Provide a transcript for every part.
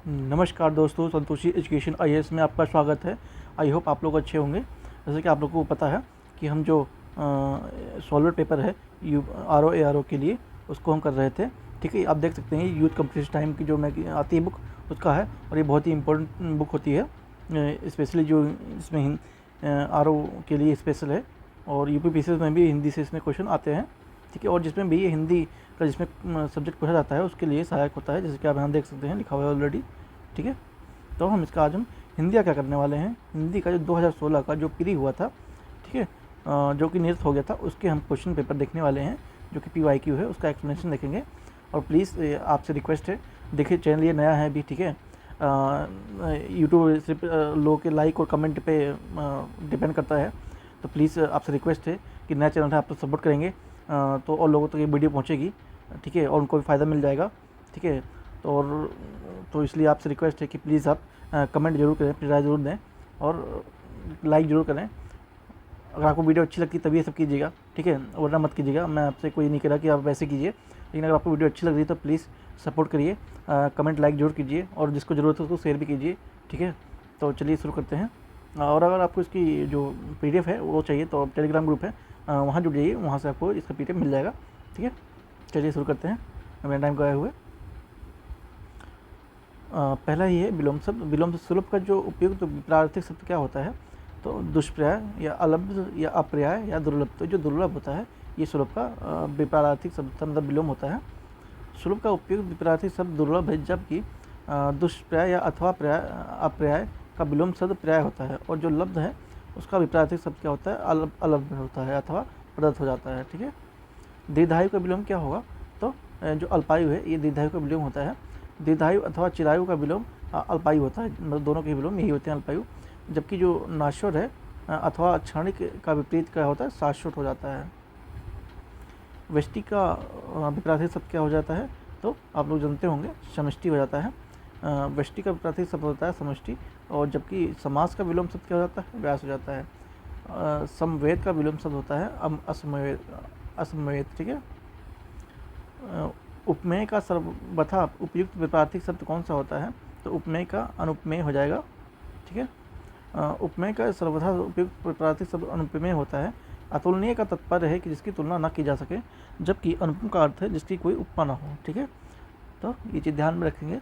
नमस्कार दोस्तों, Santoshi education IAS में आपका स्वागत है। आई होप आप लोग अच्छे होंगे। जैसे कि आप लोगों को पता है कि हम जो सॉल्वर पेपर है RO के लिए उसको हम कर रहे थे। ठीक है, आप देख सकते हैं यूथ कॉम्पिटिशन टाइम की जो मैं आती है बुक उसका है, और ये बहुत ही इंपॉर्टेंट बुक होती है, स्पेशली जो इसमें RO के लिए स्पेशल है। और UPPCS में भी हिंदी से इसमें क्वेश्चन आते हैं। ठीक है, और जिसमें भी ये हिंदी का जिसमें सब्जेक्ट पढ़ा जाता है उसके लिए सहायक होता है, जैसे कि आप यहाँ देख सकते हैं लिखा हुआ है ऑलरेडी। ठीक है, तो हम इसका आज हम हिंदी का क्या करने वाले हैं। हिंदी का जो 2016 का जो प्री हुआ था, ठीक है, जो कि निरस्त हो गया था, उसके हम क्वेश्चन पेपर देखने वाले हैं, जो कि PYQ है, उसका एक्सप्लेनेशन देखेंगे। और प्लीज़ आपसे रिक्वेस्ट है, देखिए चैनल ये नया है अभी, ठीक है। यूट्यूब सिर्फ लोगों के लाइक और कमेंट पे डिपेंड करता है, तो प्लीज़ आपसे रिक्वेस्ट है कि नया चैनल है, आप तो सपोर्ट करेंगे तो और लोगों तक ये वीडियो पहुँचेगी, ठीक है, और उनको भी फ़ायदा मिल जाएगा। ठीक है, तो इसलिए आपसे रिक्वेस्ट है कि प्लीज़ आप कमेंट जरूर करें, अपनी राय ज़रूर दें और लाइक ज़रूर करें। अगर आपको वीडियो अच्छी लगती है तभी ये सब कीजिएगा, ठीक है, वरना मत कीजिएगा। मैं आपसे कोई नहीं कह रहा कि आप वैसे कीजिए, लेकिन अगर आपको वीडियो अच्छी लग रही है तो प्लीज़ सपोर्ट करिए, कमेंट लाइक जरूर कीजिए, और जिसको ज़रूरत है उसको शेयर भी कीजिए। ठीक है, तो चलिए शुरू करते हैं। और अगर आपको इसकी जो PDF है वो चाहिए तो टेलीग्राम ग्रुप है, वहाँ जुड़ जाइए, वहाँ से आपको इसका PDF मिल जाएगा। ठीक है, चलिए शुरू करते हैं मेरे टाइम गए हुए। पहला ही है विलोम शब्द। विलोम सुलभ का जो उपयुक्त प्रार्थक शब्द क्या होता है, तो दुष्पर्याय या अलब्ध या अपर्याय या दुर्लभ। तो जो दुर्लभ होता है ये सुलभ का विपरार्थिक शब्द का मतलब विलोम होता है। सुलभ का उपयुक्त विपरार्थिक शब्द दुर्लभ है, जबकि दुष्पर्याय या अथवा अपर्याय का विलोम शब्द पर्याय होता है, और जो लब्ध है उसका विपरार्थिक शब्द क्या होता है, अलब्ध होता है अथवा प्रदत्त हो जाता है। ठीक है, दीर्घायु का विलोम क्या होगा, तो जो अल्पायु है ये दीर्घायु का विलोम होता है। दीर्घायु अथवा चिरायु का विलोम अल्पायु होता है, मतलब दोनों के विलोम यही होते हैं, अल्पायु। जबकि जो नाश्वर है अथवा क्षणिक का विपरीत क्या होता है, शाश्वत हो जाता है। व्यष्टि का विपरार्थिक शब्द क्या हो जाता है, तो आप लोग जानते होंगे समष्टि हो जाता है। व्यष्टि का विपरार्थिक शब्द होता है समष्टि, और जबकि समास का विलोम शब्द क्या हो जाता है, व्यास हो जाता है। समवेत का विलोम शब्द होता है असमवेत। ठीक है, उपमेय का सर्वथा उपयुक्त विपरार्थिक शब्द कौन सा होता है, तो उपमेय का अनुपमेय हो जाएगा। ठीक है, उपमेय का सर्वथा उपयुक्त विपरार्थिक शब्द अनुपमेय होता है। अतुलनीय का तात्पर्य है कि जिसकी तुलना न की जा सके, जबकि अनुपम का अर्थ है जिसकी कोई उपमा न हो। ठीक है, तो ये चीज़ ध्यान में रखेंगे।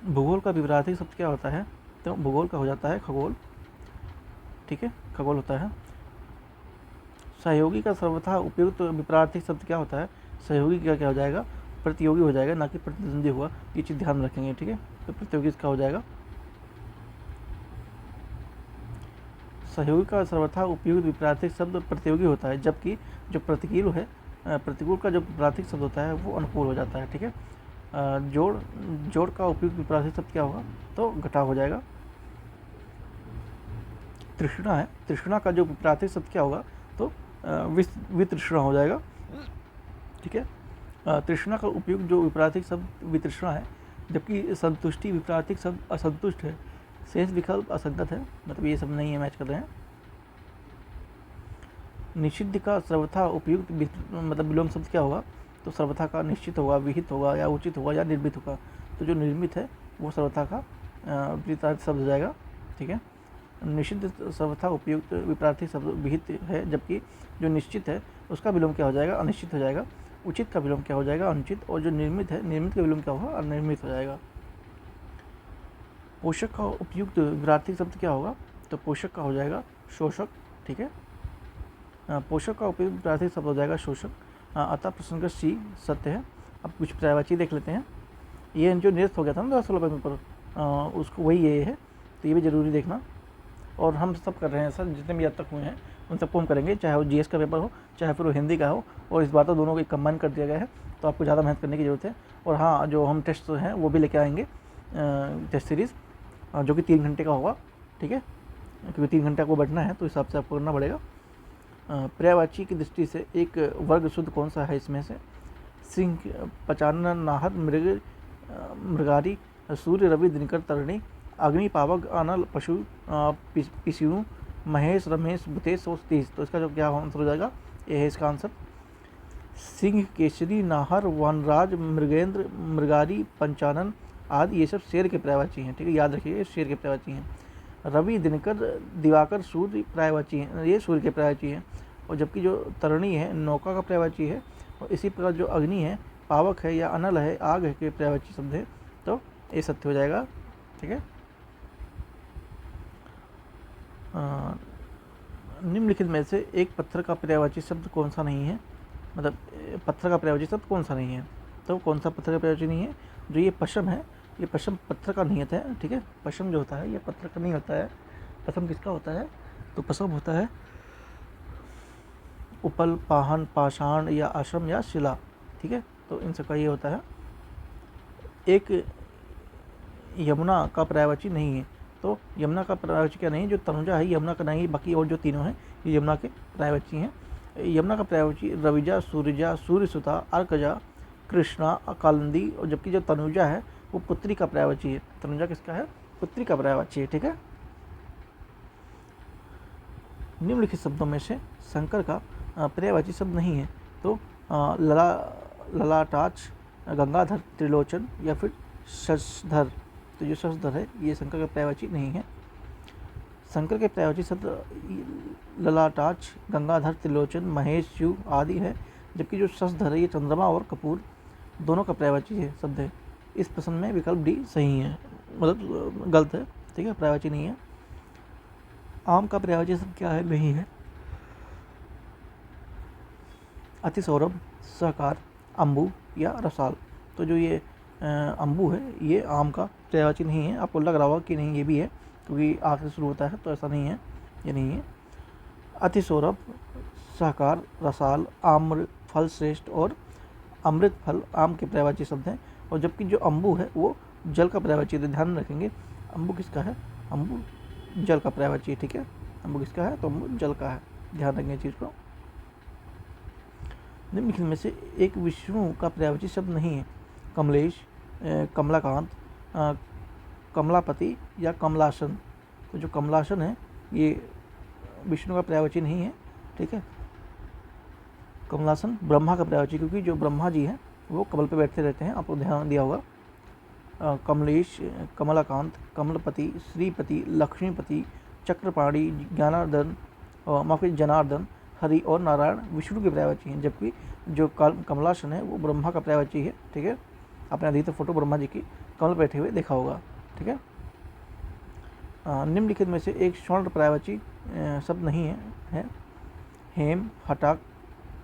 भूगोल का विपरार्थिक शब्द क्या होता है, तो भूगोल का हो जाता है खगोल। ठीक है, खगोल होता है। सहयोगी का सर्वथा उपयुक्त विपरार्थिक शब्द क्या होता है, सहयोगी का क्या हो जाएगा, प्रतियोगी हो जाएगा, ना कि प्रतिद्वंदी हुआ। ये चीज़ ध्यान में रखेंगे। ठीक है, तो प्रतियोगी इसका हो जाएगा। सहयोगी का सर्वथा उपयुक्त विपरार्थिक शब्द प्रतियोगी होता है, जबकि जो प्रतिकूल है, प्रतिकूल का जो विपरार्थिक शब्द होता है वो अनुकूल हो जाता है। ठीक है, जोड़ का उपयुक्त विपरार्थिक शब्द क्या होगा, तो घटाव हो जाएगा। तृष्णा है, तृष्णा का जो विपरार्थिक शब्द क्या होगा, तो वितृष्णा हो जाएगा। ठीक है, तृष्णा का उपयुक्त जो विपरार्थिक शब्द वितृष्णा है, जबकि संतुष्टि विपरार्थिक शब्द असंतुष्ट है। शेष विकल्प असंगत है, मतलब ये सब नहीं है, मैच कर रहे हैं। निषिद्ध का सर्वथा उपयुक्त मतलब विलोम शब्द क्या होगा, तो सर्वथा का निश्चित होगा, विहित होगा, या उचित होगा, या निर्मित होगा। तो जो निर्मित है वो सर्वथा का विपरीतार्थ शब्द हो जाएगा। ठीक है, निषिद्ध सर्वथा उपयुक्त विपरार्थिक शब्द विहित है, जबकि जो निश्चित है उसका विलोम क्या हो जाएगा, अनिश्चित हो जाएगा। उचित का विलोम क्या हो जाएगा, अनुचित, और जो निर्मित है, निर्मित का विलोम क्या होगा, अनिर्मित हो जाएगा। पोषक का उपयुक्त विपरार्थिक शब्द क्या होगा, तो पोषक का हो जाएगा शोषक। ठीक है, पोषक का उपयुक्त विपरार्थिक शब्द हो जाएगा शोषक। अतः प्रसंग सी सत्य है। अब कुछ पर्यायवाची देख लेते हैं। ये जो निरस्त हो गया था ना 2016 पेपर पर, उसको वही ये है, तो ये भी ज़रूरी देखना। और हम सब कर रहे हैं सर, जितने भी अब तक हुए हैं उन सबको हम करेंगे, चाहे वो GS का पेपर हो, चाहे फिर वो हिंदी का हो। और इस बार तो दोनों को कंबाइन कर दिया गया है, तो आपको ज़्यादा मेहनत करने की ज़रूरत है। और हाँ, जो हम टेस्ट हैं वो भी लेके आएंगे, टेस्ट सीरीज़, जो कि 3 घंटे का होगा। ठीक है, क्योंकि 3 घंटे आपको बैठना है, तो इस हिसाब से आपको करना पड़ेगा। पर्यायवाची की दृष्टि से एक वर्ग शुद्ध कौन सा है इसमें से, सिंह, पचानन, नाहद, मृगारी, सूर्य, रवि, दिनकर, तरणी, अग्नि, पावक, अनल, पशु, पिशु, महेश, रमेश, भूतेश और तीस। तो इसका जो क्या आंसर हो जाएगा, ये है इसका आंसर। सिंह, केसरी, नाहर, वनराज, मृगेंद्र, मृगारी, पंचानन आदि ये सब शेर के पर्यायवाची हैं। ठीक है, याद रखिए ये शेर के पर्यायवाची हैं। रवि, दिनकर, दिवाकर, सूर्य पर्यायवाची हैं, ये सूर्य के पर्यायवाची हैं। और जबकि जो तरणी है नौका का पर्यायवाची है। और इसी प्रकार जो अग्नि है, पावक है या अनल है, आग है के पर्यायवाची शब्द है। तो ये सत्य हो जाएगा। ठीक है, निम्नलिखित में से एक पत्थर का पर्यायवाची शब्द कौन सा नहीं है? मतलब पत्थर का पर्यायवाची शब्द कौन सा नहीं है? तो कौन सा पत्थर का पर्यायवाची नहीं है? जो ये पशम है, ये पशम पत्थर का नियत है। ठीक है, पशम जो होता है ये पत्थर का नहीं होता है। पशम किसका होता है? तो पशम होता है उपल, पाहन, पाषाण या आश्रम या शिला। ठीक है, तो इन सबका ये होता है। एक यमुना का पर्यायवाची नहीं है। तो यमुना का पर्यायवाची क्या नहीं है? जो तनुजा है यमुना का नहीं है, बाकी और जो तीनों हैं ये यमुना के पर्यायवाची हैं। यमुना का पर्यायवाची रविजा, सूर्यजा, सूर्यसुता, अर्कजा, कृष्णा, कालिंदी। और जबकि जो तनुजा है वो पुत्री का पर्यायवाची है। तनुजा किसका है? पुत्री का पर्यायवाची है। ठीक है, निम्नलिखित शब्दों में से शंकर का पर्यायवाची शब्द नहीं है। तो ललाटाक्ष, गंगाधर, त्रिलोचन या फिर शशधर। तो जो शशधर है ये शंकर का पर्यायवाची नहीं है। शंकर के पर्यायवाची शब्द ललाटाक्ष, गंगाधर, त्रिलोचन, महेश, शिव आदि है। जबकि जो शशधर है ये चंद्रमा और कपूर दोनों का पर्यायवाची है शब्द है। इस प्रश्न में विकल्प डी सही है, मतलब गलत है। ठीक है, पर्यायवाची नहीं है। आम का पर्यायवाची शब्द क्या है? नहीं है। अति सौरभ, सहकार, अम्बु या रसाल। तो जो ये अम्बु है ये आम का पर्यायवाची नहीं है। आपको लग रहा होगा कि नहीं ये भी है, क्योंकि आग से शुरू होता है, तो ऐसा नहीं है, ये नहीं है। अति सौरभ, सहकार, रसाल, आम्र, फल श्रेष्ठ और अमृत फल आम के पर्यायवाची शब्द हैं। और जबकि जो अम्बु है वो जल का पर्यायवाची है। ध्यान रखेंगे अम्बु किसका है? अम्बु जल का पर्यायवाची है। ठीक है, अम्बु किसका है? तो अम्बु जल का है। ध्यान रखेंगे चीज़ को। निम्नलिखित में से एक विष्णु का पर्यायवाची शब्द नहीं है। कमलेश, कमलाकांत, कमलापति या कमलासन। तो जो कमलासन है ये विष्णु का पर्यायवाची नहीं है। ठीक है, कमलासन ब्रह्मा का पर्यायवाची, क्योंकि जो ब्रह्मा जी हैं वो कमल पे बैठते रहते हैं, आपको ध्यान दिया होगा। कमलेश, कमलाकांत, कमलपति, श्रीपति, लक्ष्मीपति, चक्रपाणी, ज्ञानार्दन, माफ जनार्दन, हरि और नारायण विष्णु के पर्यायवाची हैं। जबकि जो कमलासन है वो ब्रह्मा का पर्यायवाची है। ठीक है, आपने अधिकतर फोटो ब्रह्मा जी की कमल बैठे हुए देखा होगा। ठीक है, निम्नलिखित में से एक स्वर्ण पर्यायवाची शब्द नहीं है। हेम, हटाक,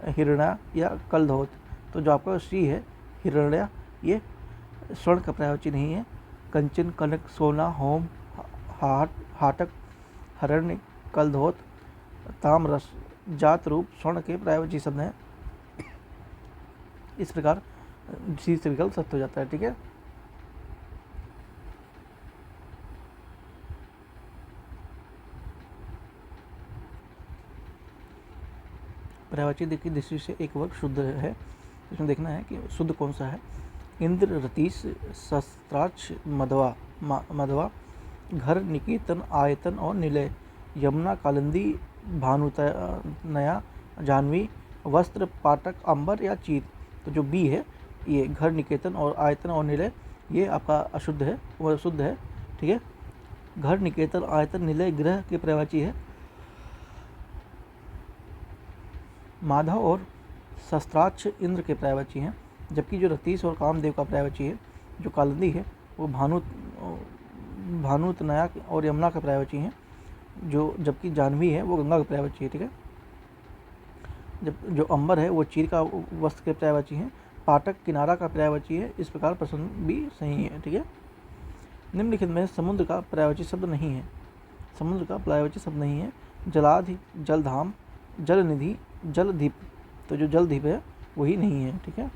हिरण्या या कलधोत। तो जो आपका श्री है हिरण्या ये स्वर्ण का पर्यायवाची नहीं है। कंचन, कनक, सोना, होम, हाटक, हरण्य, कलधोत, ताम्रस, जात रूप स्वर्ण के पर्यायवाची शब्द हैं। इस प्रकार सी से विकल्प सत्य हो जाता है। ठीक है, पर्यायवाची की दृष्टि से एक वर्ग शुद्ध है। इसमें देखना है कि शुद्ध कौन सा है। इंद्र, रतीश, शस्त्राक्ष, मधवा, घर, निकेतन, आयतन और निलय, यमुना, कालिंदी, भानुतनया, जाह्नवी, वस्त्र, पाटक, अंबर या चीर। तो जो बी है ये घर, निकेतन और आयतन और निलय ये आपका अशुद्ध है, वह शुद्ध है। ठीक है, घर, निकेतन, आयतन, निलय ग्रह के पर्यायवाची है। माधव और शस्त्राक्ष इंद्र के पर्यायवाची हैं। जबकि जो रतीश और कामदेव का पर्यायवाची है, जो कालिंदी है वो भानुतनया और यमुना का पर्यायवाची हैं। जबकि जाह्नवी है वो गंगा का पर्यायवाची है। ठीक है, जब जो अंबर है वो चीर का वस्त्र के पर्यायवाची हैं। पाटक किनारा का पर्यायवाची है। इस प्रकार प्रश्न भी सही है। ठीक है, निम्नलिखित में समुद्र का पर्यायवाची शब्द नहीं है। समुद्र का पर्यायवाची शब्द नहीं है। जलाधि, जलधाम, जलनिधि, जलदीप। तो जो जलदीप है वही नहीं है। ठीक है,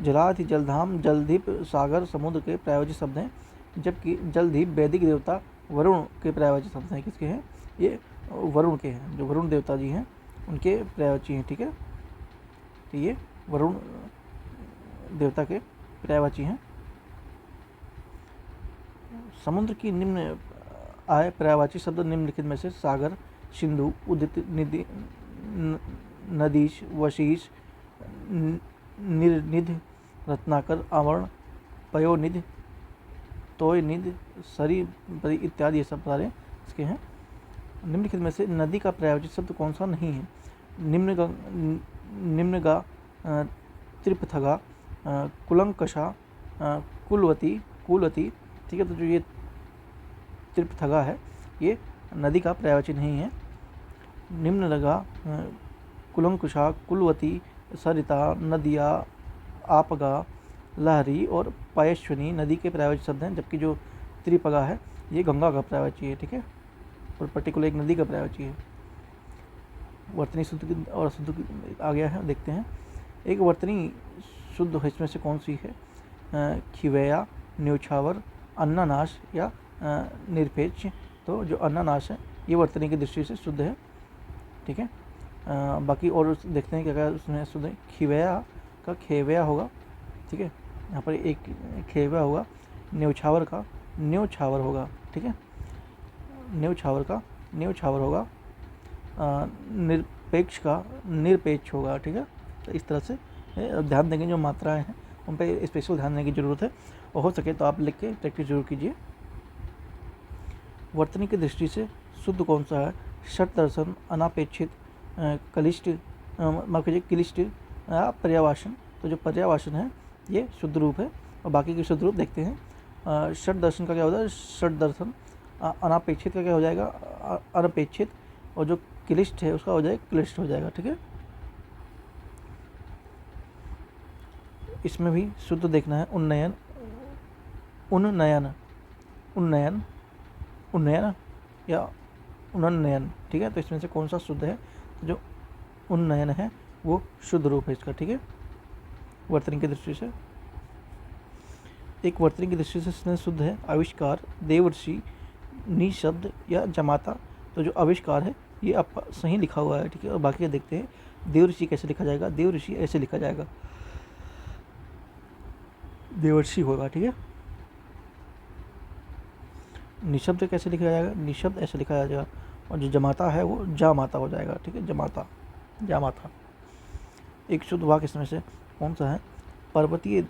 जलाधि, जलधाम, जलदीप, सागर समुद्र के पर्यायवाची शब्द हैं। जबकि जलदीप वैदिक देवता वरुण के पर्यायवाची शब्द हैं। किसके हैं? ये वरुण के हैं। जो वरुण देवता जी हैं उनके पर्यायवाची हैं। ठीक है, तो ये वरुण देवता के पर्यायवाची हैं। समुद्र की निम्न आय पर्यायवाची शब्द निम्नलिखित में से सागर, सिंधु, उदित, नदीश, वशीष, निर्निध, रत्नाकर, आवरण, पयोनिध, तोयनिध, सरी परी इत्यादि, ये सब सारे इसके हैं। निम्नलिखित में से नदी का पर्यायवाची शब्द कौन सा नहीं है? निम्नगा, त्रिपथगा, कुलंकषा, कुलवती, कुलवती। ठीक है, तो जो ये त्रिपथगा है ये नदी का पर्यायवाची नहीं है। निम्नलगा, कुलंकुशा, कुलवती, सरिता, नदिया, आपगा, लहरी और पायश्वनी नदी के पर्यायवाची शब्द हैं, जबकि जो त्रिपगा है ये गंगा का पर्यायवाची है। ठीक है, और पर्टिकुलर एक नदी का पर्यायवाची है। वर्तनी शुद्ध और अशुद्ध आ गया है, देखते हैं। एक वर्तनी शुद्ध है, इसमें से कौन सी है? खिवैया, न्योछावर, अन्नानाश या निरपेक्ष। तो जो अन्नानाश है ये वर्तनी की दृष्टि से शुद्ध है। ठीक है, बाकी और देखते हैं क्या क्या उसमें शुद्ध है। खिवैया का खेवया होगा। ठीक है, यहाँ पर एक खेवया होगा। न्योछावर का न्योछावर होगा। ठीक है, न्योछावर का न्योछावर होगा। निरपेक्ष का निरपेक्ष होगा। ठीक है, तो इस तरह से ध्यान देंगे, जो मात्राएं हैं उन पर स्पेशल ध्यान देने की ज़रूरत है, और हो सके तो आप लिख के प्रैक्टिस जरूर कीजिए। वर्तनी की दृष्टि से शुद्ध कौन सा है? षट दर्शन, अनापेक्षित, कलिष्ट, माफ कीजिए क्लिष्ट या पर्यावासन। तो जो पर्यावासन है ये शुद्ध रूप है, और बाकी के शुद्ध रूप देखते हैं। षट दर्शन का क्या होता है? षट दर्शन। अनापेक्षित का क्या हो जाएगा? अनपेक्षित। और जो क्लिष्ट है उसका हो जाएगा क्लिष्ट हो जाएगा। ठीक है, इसमें भी शुद्ध देखना है। उन्नयन, उन्नयन, उन्नयन, उन्नयन या उन्नयन। ठीक है, तो इसमें से कौन सा शुद्ध है? जो उन्नयन है वो शुद्ध रूप है इसका। ठीक है, वर्तनी की दृष्टि से। एक वर्तनी की दृष्टि से इसमें शुद्ध है आविष्कार, देवर्षि, निशब्द या जमाता। तो जो आविष्कार है ये आप सही लिखा हुआ है। ठीक है, और बाकी देखते हैं देवर्षि कैसे लिखा जाएगा। देवर्षि ऐसे लिखा जाएगा, देवर्षि होगा। ठीक है, निशब्द कैसे लिखा जाएगा? निशब्द ऐसे लिखा जाएगा, और जो जमाता है वो जामाता हो जाएगा। ठीक है, जमाता, जामाता। एक शुद्ध वाक्य इसमें से कौन सा है? पर्वतीय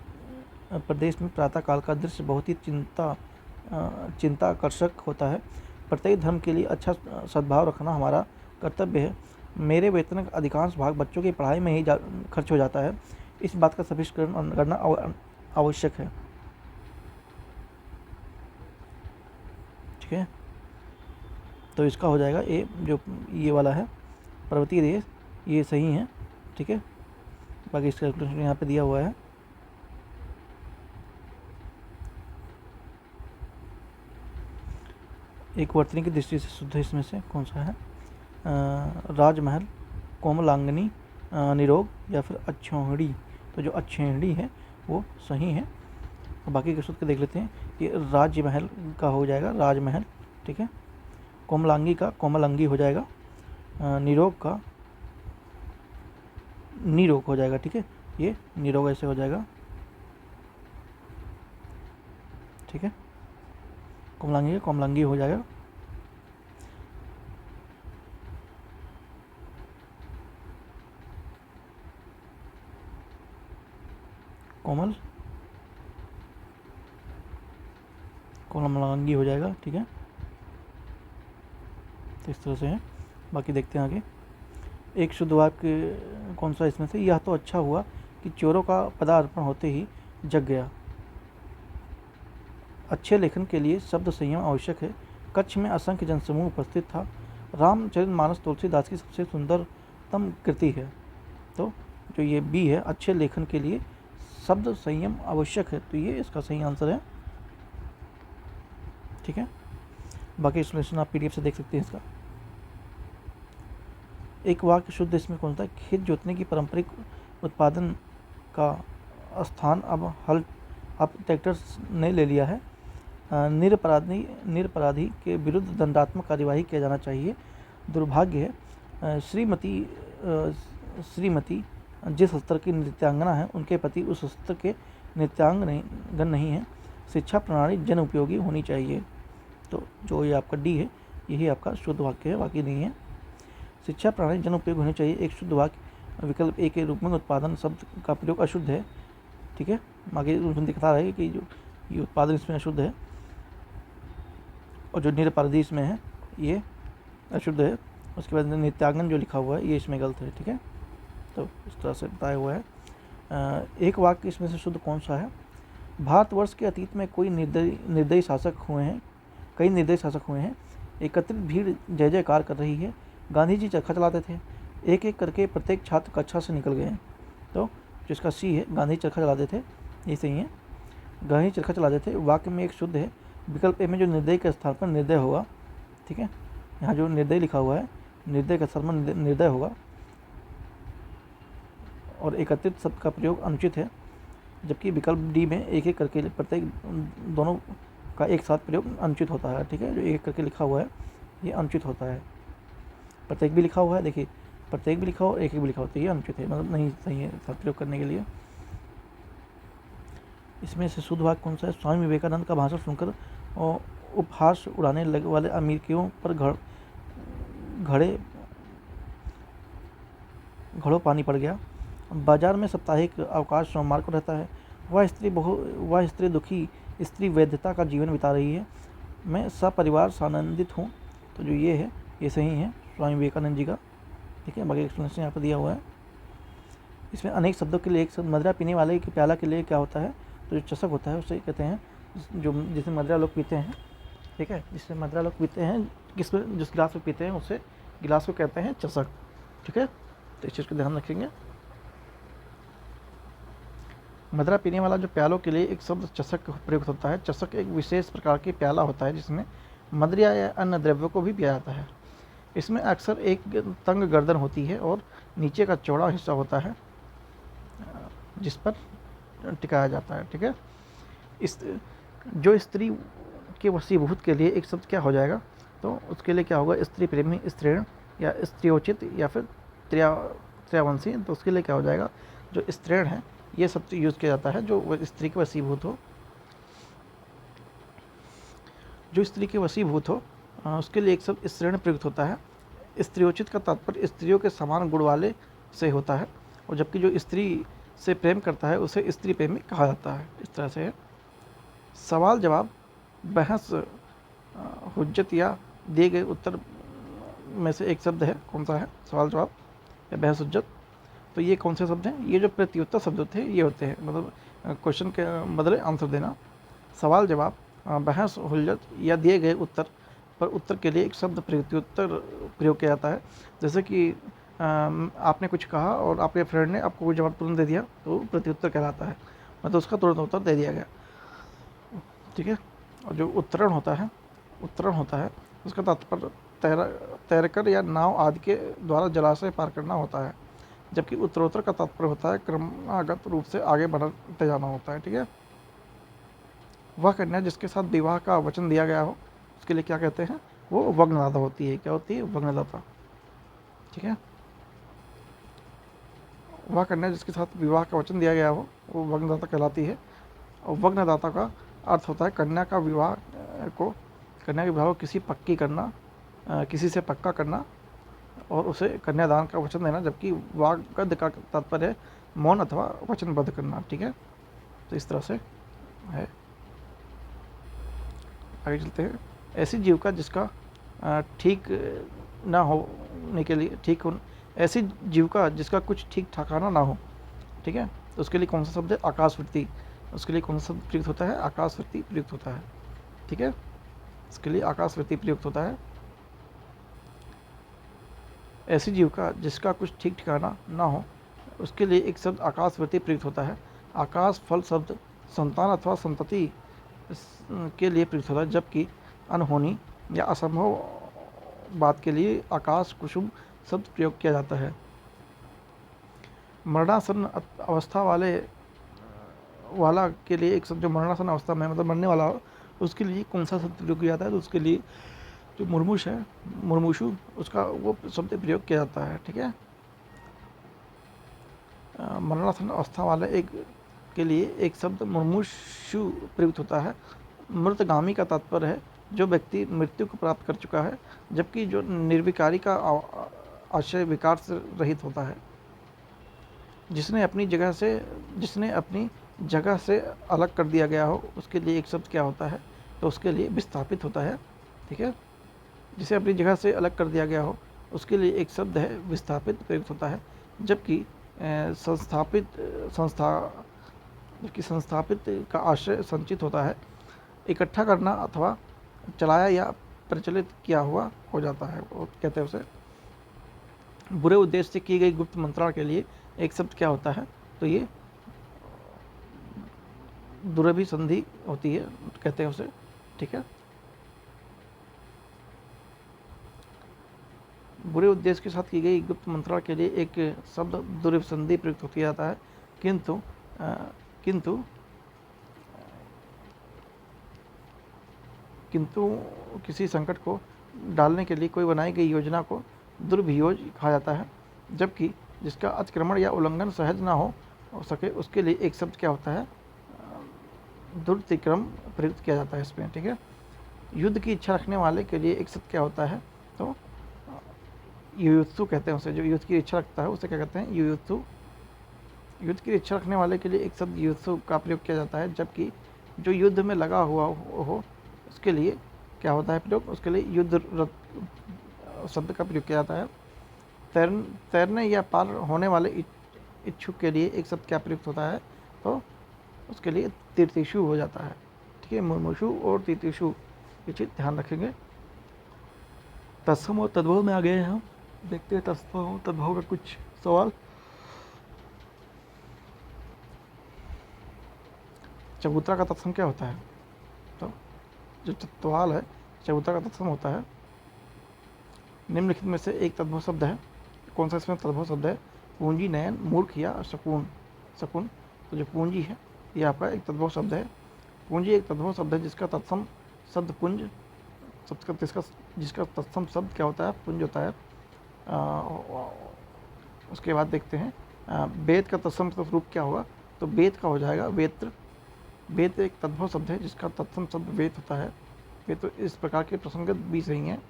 प्रदेश में प्रातःकाल का दृश्य बहुत ही चिंताकर्षक होता है। प्रत्येक धर्म के लिए अच्छा सद्भाव रखना हमारा कर्तव्य है। मेरे वेतन का अधिकांश भाग बच्चों की पढ़ाई में ही खर्च हो जाता है। इस बात का स्पष्टीकरण करना आवश्यक है। ठीक है, तो इसका हो जाएगा ए, जो ये वाला है पर्वतीय देश, ये सही है। ठीक है, बाकी इसका कैलकुलेशन यहाँ पे दिया हुआ है। एक वर्तनी की दृष्टि से शुद्ध इसमें से कौन सा है? राजमहल, कोमलांगनी, निरोग या फिर अच्छौहड़ी। तो जो अच्छौहड़ी है वो सही है, और बाकी के शुद्ध के देख लेते हैं। ये राजमहल का हो जाएगा राजमहल। ठीक है, कोमलांगी का कोमलांगी हो जाएगा। निरोग का निरोग हो जाएगा। ठीक है, ये निरोग ऐसे हो जाएगा। ठीक है, कोमलांगी का कोमलांगी हो जाएगा। कोमल, कोमलांगी हो जाएगा। ठीक है, तो इस तरह से है। बाकी देखते हैं आगे। एक शुद्ध वाक्य कौन सा इसमें से? यह तो अच्छा हुआ कि चोरों का पदार्पण होते ही जग गया। अच्छे लेखन के लिए शब्द संयम आवश्यक है। कच्छ में असंख्य जनसमूह उपस्थित था। रामचरितमानस तुलसीदास की सबसे सुंदरतम कृति है। तो जो ये बी है, अच्छे लेखन के लिए शब्द संयम आवश्यक है, तो ये इसका सही आंसर है। ठीक है, बाकी एक्सप्लेनेशन आप PDF से देख सकते हैं इसका। एक वाक्य शुद्ध इसमें कौन सा? खेत जोतने की पारंपरिक उत्पादन का स्थान अब ट्रैक्टर ने ले लिया है। निरपराधी के विरुद्ध दंडात्मक कार्यवाही किया जाना चाहिए। दुर्भाग्य है श्रीमती जिस स्तर की नृत्यांगना है उनके पति उस स्तर के नृत्यांगन नहीं है। शिक्षा प्रणाली जन उपयोगी होनी चाहिए। तो जो ये आपका डी है यही आपका शुद्ध वाक्य है, बाकी नहीं है। शिक्षा प्रणाली जन उपयोगी होनी चाहिए। एक शुद्ध वाक्य विकल्प ए के रूप में उत्पादन शब्द का प्रयोग अशुद्ध है। ठीक है, आगे उसमें दिखता रहा है कि जो ये उत्पादन इसमें अशुद्ध है और जो निरपराधी इसमें है ये अशुद्ध है। उसके बाद नित्यागन जो लिखा हुआ है ये इसमें गलत है। ठीक है, तो इस तरह से बताया हुआ है। एक वाक्य इसमें से शुद्ध कौन सा है? भारतवर्ष के अतीत में कोई निर्दयी शासक हुए हैं, कई निर्दयी शासक हुए हैं। एकत्रित भीड़ जय जयकार कर रही है। गांधी जी चरखा चलाते थे, एक एक करके प्रत्येक छात्र कक्षा से निकल गए हैं। तो जिसका सी है, गांधी चरखा चलाते थे, ये सही है। गांधी चरखा चलाते थे वाक्य में एक शुद्ध है। विकल्प ए में जो निर्दयी के स्थान पर निर्दय होगा। ठीक है, यहाँ जो निर्दय लिखा हुआ है, निर्दय के स्थान पर निर्दय होगा। और एकत्रित शब्द का प्रयोग अनुचित है, जबकि विकल्प डी में एक एक करके प्रत्येक दोनों का एक साथ प्रयोग अनुचित होता है। ठीक है, जो एक एक करके लिखा हुआ है ये अनुचित होता है। प्रत्येक भी लिखा हुआ है, देखिए प्रत्येक भी लिखा हो, एक एक भी लिखा हो, तो ये अनुचित है, मतलब नहीं सही है साथ प्रयोग करने के लिए। इसमें से शुद्ध वाक्य कौन सा है? स्वामी विवेकानंद का भाषण सुनकर और उपहास उड़ाने लगे वाले अमेरिकियों पर घड़ों पानी पड़ गया। बाजार में साप्ताहिक अवकाश सोमवार को रहता है। वह स्त्री दुखी स्त्री वैधता का जीवन बिता रही है। मैं सपरिवार सानंदित हूँ। तो जो ये है ये सही है, स्वामी विवेकानंद जी का। ठीक है, बाकी एक्सप्लेनेशन यहाँ पर दिया हुआ है। इसमें अनेक शब्दों के लिए एक शब्द मदिरा पीने वाले के प्याला के लिए क्या होता है? तो जो चषक होता है उसे कहते हैं, जो जिसमें मदिरा लोग पीते हैं। ठीक है, जिसमें मदिरा लोग पीते हैं, जिस गिलास में पीते हैं उसे गिलास को कहते हैं चषक। ठीक है, तो इस चीज़ का ध्यान रखेंगे। मदिरा पीने वाला जो प्यालों के लिए एक शब्द चषक का प्रयुक्त होता है। चषक एक विशेष प्रकार की प्याला होता है जिसमें मदिरा या अन्य द्रव्यों को भी पिया जाता है। इसमें अक्सर एक तंग गर्दन होती है और नीचे का चौड़ा हिस्सा होता है जिस पर टिकाया जाता है। ठीक है, इस जो स्त्री के वशीभूत के लिए एक शब्द क्या हो जाएगा? तो उसके लिए क्या होगा? स्त्री प्रेमी, स्त्रीण या स्त्रियोचित या फिर त्रियावंशी। तो उसके लिए क्या हो जाएगा? जो स्त्रीण है ये शब्द यूज़ किया जाता है जो स्त्री के वशीभूत हो। जो स्त्री के वशीभूत हो उसके लिए एक शब्द स्त्रीण प्रयुक्त होता है। स्त्रियोचित का तात्पर्य स्त्रियों के समान गुण वाले से होता है, और जबकि जो स्त्री से प्रेम करता है उसे स्त्री प्रेमी कहा जाता है। इस तरह से है। सवाल जवाब, बहस, हुज्जत या दिए गए उत्तर में से एक शब्द है, कौन सा है? सवाल जवाब या बहस हुज्जत। तो ये कौन से शब्द हैं? ये जो प्रत्युत्तर शब्द होते हैं ये होते हैं, मतलब क्वेश्चन के बदले आंसर देना। सवाल जवाब, बहस हुज्जत या दिए गए उत्तर पर उत्तर के लिए एक शब्द प्रत्युत्तर प्रयोग किया जाता है। जैसे कि आपने कुछ कहा और आपके फ्रेंड ने आपको कोई जवाब तुरंत दे दिया तो प्रत्युत्तर कहलाता है, मतलब उसका तुरंत उत्तर दे दिया गया। ठीक है, और जो उत्तरण होता है उसका तात्पर्य तैरकर या नाव आदि के द्वारा जलाशय पार करना होता है, जबकि उत्तरोत्तर का तात्पर्य होता है क्रमागत रूप से आगे बढ़ते जाना होता है। ठीक है, वह कन्या जिसके साथ विवाह का वचन दिया गया हो उसके लिए क्या कहते हैं? वो वग्नदाता होती है। क्या होती है? वग्नदाता। ठीक है, वह कन्या जिसके साथ विवाह का वचन दिया गया हो वो वग्नदाता कहलाती है। और वग्नदाता का अर्थ होता है कन्या के विवाह को किसी से पक्का करना और उसे कन्यादान का वचन देना, जबकि वाग्गद का तात्पर्य है मौन अथवा वचनबद्ध करना। ठीक है, तो इस तरह से है। आगे चलते हैं। ऐसी जीविका जिसका ठीक ना होने के लिए ऐसी जीविका जिसका कुछ ठीक ठिकाना ना हो। ठीक है, तो उसके लिए कौन सा शब्द है? आकाशवृत्ति। उसके लिए कौन सा शब्द प्रयुक्त होता है? आकाशवृत्ति प्रयुक्त होता है। ठीक है, इसके लिए आकाशवृत्ति प्रयुक्त होता है। ऐसी जीविका जिसका कुछ ठीक ठिकाना ना हो उसके लिए एक शब्द आकाशवृत्ति प्रयुक्त होता है। आकाश फल शब्द संतान अथवा संतति के लिए प्रयुक्त होता है, जबकि अनहोनी या असंभव बात के लिए आकाश कुसुम शब्द प्रयोग किया जाता है। मरणासन अवस्था वाला के लिए एक शब्द, जो मरणासन अवस्था में मतलब मरने वाला हो उसके लिए कौन सा शब्द प्रयोग किया जाता है? तो उसके लिए जो मुर्मुषु उसका वो शब्द प्रयोग किया जाता है। ठीक है, मरणासन अवस्था वाले के लिए एक शब्द मुर्मुषु प्रयुक्त होता है। मृतगामी का तात्पर्य है जो व्यक्ति मृत्यु को प्राप्त कर चुका है, जबकि जो निर्विकारी का आशय विकार से रहित होता है। जिसने अपनी जगह से अलग कर दिया गया हो उसके लिए एक शब्द क्या होता है, तो उसके लिए विस्थापित होता है। ठीक है, जिसे अपनी जगह से अलग कर दिया गया हो उसके लिए एक शब्द है विस्थापित प्रयुक्त होता है। जबकि संस्थापित का आशय संचित होता है, इकट्ठा करना अथवा चलाया या प्रचलित किया हुआ हो जाता है, वो कहते हैं उसे। बुरे उद्देश्य से की गई गुप्त मंत्रणा के लिए एक शब्द क्या होता है, तो ये दुरभिसंधि होती है, कहते हैं उसे। ठीक है, बुरे उद्देश्य के साथ की गई गुप्त मंत्रणा के लिए एक शब्द दुरभिसंधि प्रयुक्त होती जाता है। किंतु किसी संकट को डालने के लिए कोई बनाई गई योजना को दुर्भियोज कहा जाता है। जबकि जिसका अतिक्रमण या उल्लंघन सहज ना हो सके उसके लिए एक शब्द क्या होता है, दुर्तिक्रम प्रयुक्त किया जाता है इसमें। ठीक है, युद्ध की इच्छा रखने वाले के लिए एक शब्द क्या होता है, तो युयुत्सु कहते हैं उसे। जो युद्ध की इच्छा रखता है उसे क्या कहते हैं, युयुत्सु। युद्ध की इच्छा रखने वाले के लिए एक शब्द युयुत्सु का प्रयोग किया जाता है। जबकि जो युद्ध में लगा हुआ हो उसके लिए क्या होता है प्रयोग, उसके लिए युद्ध शब्द का प्रयोग किया जाता है। तैरने या पार होने वाले इच्छुक के लिए एक शब्द क्या प्रयुक्त होता है, तो उसके लिए तीर्थेषु हो जाता है। ठीक है, मुमुक्षु और तीर्थेषु ये चीज़ ध्यान रखेंगे। तत्सम और तद्भव में आ गए हैं हम। देखते हैं तत्सम और तद्भव का कुछ सवाल। चबूतरा का तत्सम क्या होता है, तो जो तत्वाल है चबूतरा का तत्सम होता है। निम्नलिखित में से एक तद्भव शब्द है, कौन सा इसमें तद्भव शब्द है, पूंजी, नयन, मूर्ख या शकुन। तो जो पूंजी है ये आपका एक तद्भव शब्द है। पूंजी एक तद्भव शब्द है जिसका तत्सम शब्द पुंज, जिसका तत्सम शब्द क्या होता है, पुंज होता है। उसके बाद देखते हैं वेद का तत्सम रूप क्या होगा, तो वेद का हो जाएगा वेत्र। वेद एक तद्भव शब्द है जिसका तत्सम शब्द वेद होता है। ये तो इस प्रकार के प्रसंग भी सही हैं।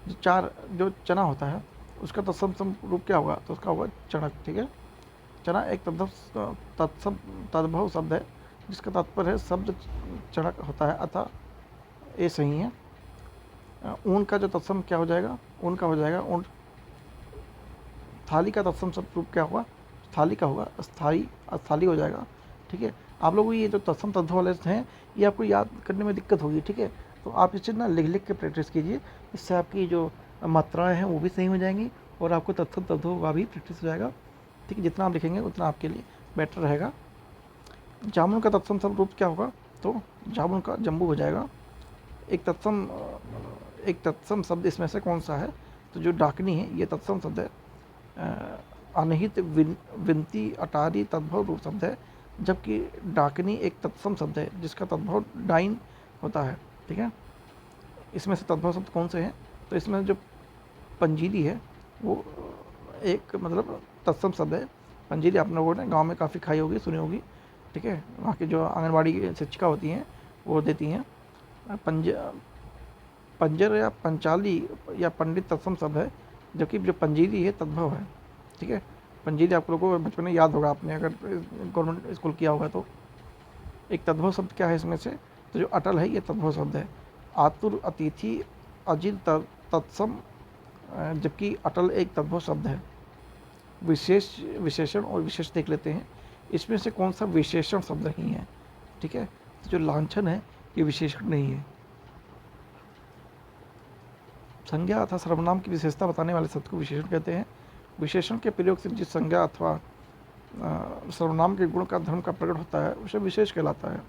जो चना होता है उसका तत्सम रूप क्या होगा, तो उसका होगा चणक। ठीक है, चना एक तद्भव शब्द है जिसका तात्पर्य है शब्द चणक होता है, अतः ये सही है। ऊन का जो तत्सम क्या हो जाएगा, ऊन का हो जाएगा ऊन। थाली का तत्सम शब्द रूप क्या होगा, थाली का होगा अस्थाली हो जाएगा। ठीक है, आप लोगों को ये जो तत्सम तद्भव वाले हैं ये आपको याद करने में दिक्कत होगी। ठीक है, तो आप इसे ना लिख के प्रैक्टिस कीजिए, इससे आपकी जो मात्राएं हैं वो भी सही हो जाएंगी और आपको तत्सम तद्भव का भी प्रैक्टिस हो जाएगा। ठीक है, जितना आप लिखेंगे उतना आपके लिए बेटर रहेगा। जामुन का तत्सम शब्द रूप क्या होगा, तो जामुन का जम्बू हो जाएगा। एक तत्सम शब्द इसमें से कौन सा है, तो जो डाकनी है ये तत्सम शब्द है। अनहित, विनती, अटारी तद्भव रूप शब्द है। जबकि डाकनी एक तत्सम शब्द है जिसका तद्भव डाइन होता है। ठीक है, इसमें से तद्भव शब्द कौन से हैं, तो इसमें जो पंजीरी है वो एक मतलब तत्सम शब्द है। पंजीरी आप लोगों ने गांव में काफ़ी खाई होगी, सुनी होगी। ठीक है, वहाँ की जो आंगनबाड़ी शिक्षिका होती हैं वो देती हैं। पंजर या पंचाली या पंडित तत्सम शब्द है, जबकि जो पंजीरी है तद्भव है। ठीक है, पंजीरी आप लोगों को बचपन में याद होगा, आपने अगर गवर्नमेंट स्कूल किया होगा तो। एक तद्भव शब्द क्या है इसमें से, तो जो अटल है ये तद्भव शब्द है। आतुर, अतिथि, अजित तत्सम, जबकि अटल एक तद्भव शब्द है। विशेषण और विशेष देख लेते हैं, इसमें से कौन सा विशेषण शब्द नहीं है। ठीक है, तो जो लांछन है ये विशेषण नहीं है। संज्ञा अथवा सर्वनाम की विशेषता बताने वाले शब्द को विशेषण कहते हैं। विशेषण के प्रयोग से जिस संज्ञा अथवा सर्वनाम के गुण का धर्म का प्रकट होता है उसे विशेष कहलाता है।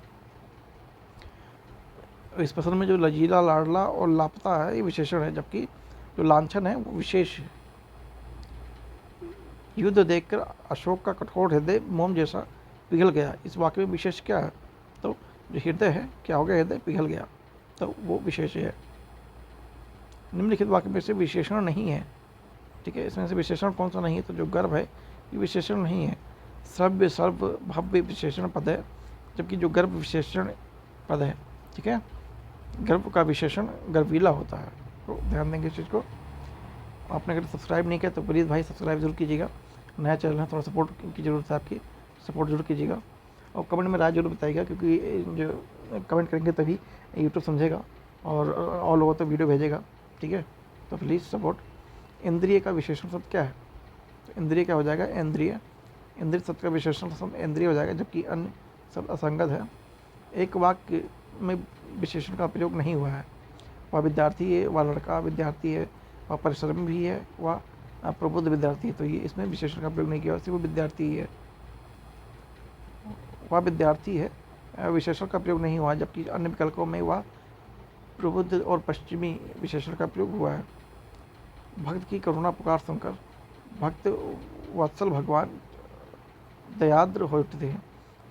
इस प्रसंग में जो लजीला, लाडला और लापता है ये विशेषण है, जबकि जो लांछन है वो विशेष है। युद्ध देखकर अशोक का कठोर हृदय मोम जैसा पिघल गया, इस वाक्य में विशेष क्या है, तो जो हृदय है क्या हो गया, हृदय पिघल गया, तो वो विशेष है। निम्नलिखित वाक्य में से विशेषण नहीं है। ठीक है, इसमें से विशेषण कौन सा नहीं है, तो जो गर्भ है ये विशेषण नहीं है। श्रव्य, सर्व, भव्य विशेषण पद है, जबकि जो गर्भ विशेषण पद है। ठीक है, गर्भ का विशेषण गर्वीला होता है, तो ध्यान देंगे इस चीज़ को। आपने अगर सब्सक्राइब नहीं किया तो प्लीज़ भाई सब्सक्राइब जरूर कीजिएगा। नया चैनल है, थोड़ा सपोर्ट की ज़रूरत है आपकी, सपोर्ट जरूर कीजिएगा और कमेंट में राय जरूर बताइएगा, क्योंकि जो कमेंट करेंगे तभी यूट्यूब समझेगा और ऑल ओवर तो वीडियो भेजेगा, ठीक है। तो प्लीज़ सपोर्ट। इंद्रिय का विशेषण शब्द क्या है? तो इंद्रिय क्या हो जाएगा? इंद्रिय। इंद्रिय शब्द का विशेषण शब्द इंद्रिय हो जाएगा, जबकि अन्य सब असंगत है। एक वाक्य में विशेषण का प्रयोग नहीं हुआ है। वह विद्यार्थी है, वह लड़का विद्यार्थी है, वह परिश्रमी भी है, वह प्रबुद्ध विद्यार्थी है। तो ये इसमें विशेषण का प्रयोग नहीं किया, सिर्फ वो विद्यार्थी ही है। वह विद्यार्थी है, विशेषण का प्रयोग नहीं हुआ, जबकि अन्य विकल्पों में वह प्रबुद्ध और पश्चिमी विशेषण का प्रयोग हुआ है। भक्त की करुणा पुकार सुनकर भक्त वत्सल भगवान दयाद्र हो उठते हैं।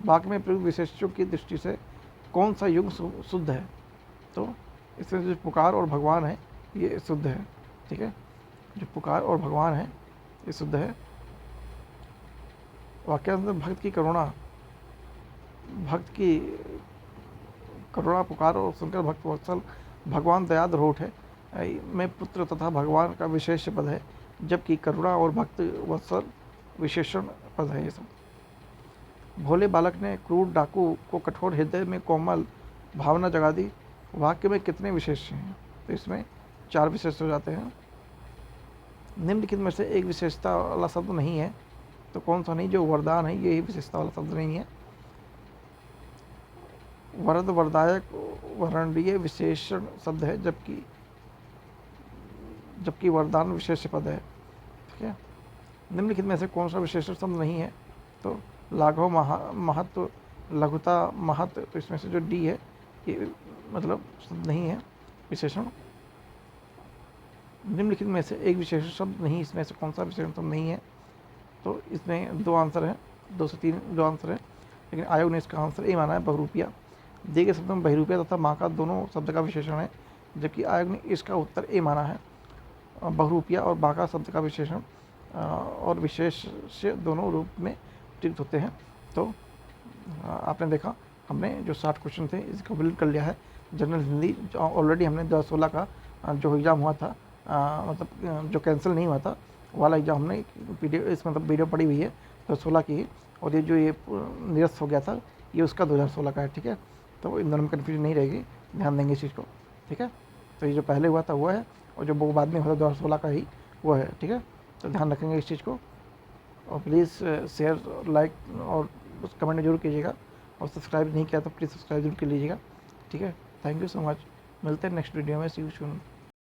वाक्य में प्रयुक्त विशेषणों की दृष्टि से कौन सा युग शुद्ध है? तो इसमें जो पुकार और भगवान है ये शुद्ध है, ठीक है। जो पुकार और भगवान है ये शुद्ध है। वाक्यांतर भक्त की करुणा पुकार और सुनकर भक्त वत्सल भगवान दयाद्र हो उठे में पुत्र तथा भगवान का विशेष पद है, जबकि करुणा और भक्त वत्सल विशेषण पद है। ये सब भोले बालक ने क्रूर डाकू को कठोर हृदय में कोमल भावना जगा दी। वाक्य में कितने विशेष हैं? तो इसमें 4 विशेष हो जाते हैं। निम्नलिखित में से एक विशेषता वाला शब्द नहीं है, तो कौन सा नहीं? जो वरदान है ये विशेषता वाला शब्द नहीं है। वरद वरदायक वर्णनीय विशेषण शब्द है, जबकि वरदान विशेष पद है, ठीक है। निम्नलिखित में से कौन सा विशेषण शब्द नहीं है? तो लाघव महत्व लघुता महत्व, तो इसमें से जो डी है ये मतलब शब्द नहीं है विशेषण। निम्नलिखित में से एक विशेषण शब्द नहीं, इसमें से कौन सा विशेषण शब्द नहीं है? तो इसमें 2 आंसर है, 2 से 3 जो आंसर है, लेकिन आयोग ने इसका आंसर ए माना है, बहुरूपिया। दिए गए शब्द में बहुरूपिया तथा माँ का दोनों शब्द का विशेषण है, जबकि आयोग ने इसका उत्तर ए माना है। बहुरूपिया और बाका शब्द का विशेषण और विशेष से दोनों रूप में प्रयुक्त होते हैं। तो आपने देखा हमने जो 60 क्वेश्चन थे इसको कंप्लीट कर लिया है। जनरल हिंदी ऑलरेडी हमने 2016 का जो एग्ज़ाम हुआ था, मतलब जो कैंसिल नहीं हुआ था वाला एग्ज़ाम हमने मतलब वीडियो पड़ी हुई है 2016 की, और ये जो ये निरस्त हो गया था ये उसका 2016 का है, ठीक है। तो इन दोनों में कन्फ्यूजन नहीं रहेगी, ध्यान देंगे इस चीज़ को, ठीक है। तो ये जो पहले हुआ था वो है, और जो वो बाद में हुआ था 2016 का ही वो है, ठीक है। तो ध्यान रखेंगे इस चीज़ को, और प्लीज़ शेयर लाइक और उस कमेंट जरूर कीजिएगा, और सब्सक्राइब नहीं किया तो प्लीज़ सब्सक्राइब जरूर कर लीजिएगा, ठीक है। थैंक यू सो मच, मिलते हैं नेक्स्ट वीडियो में, सी यू सून।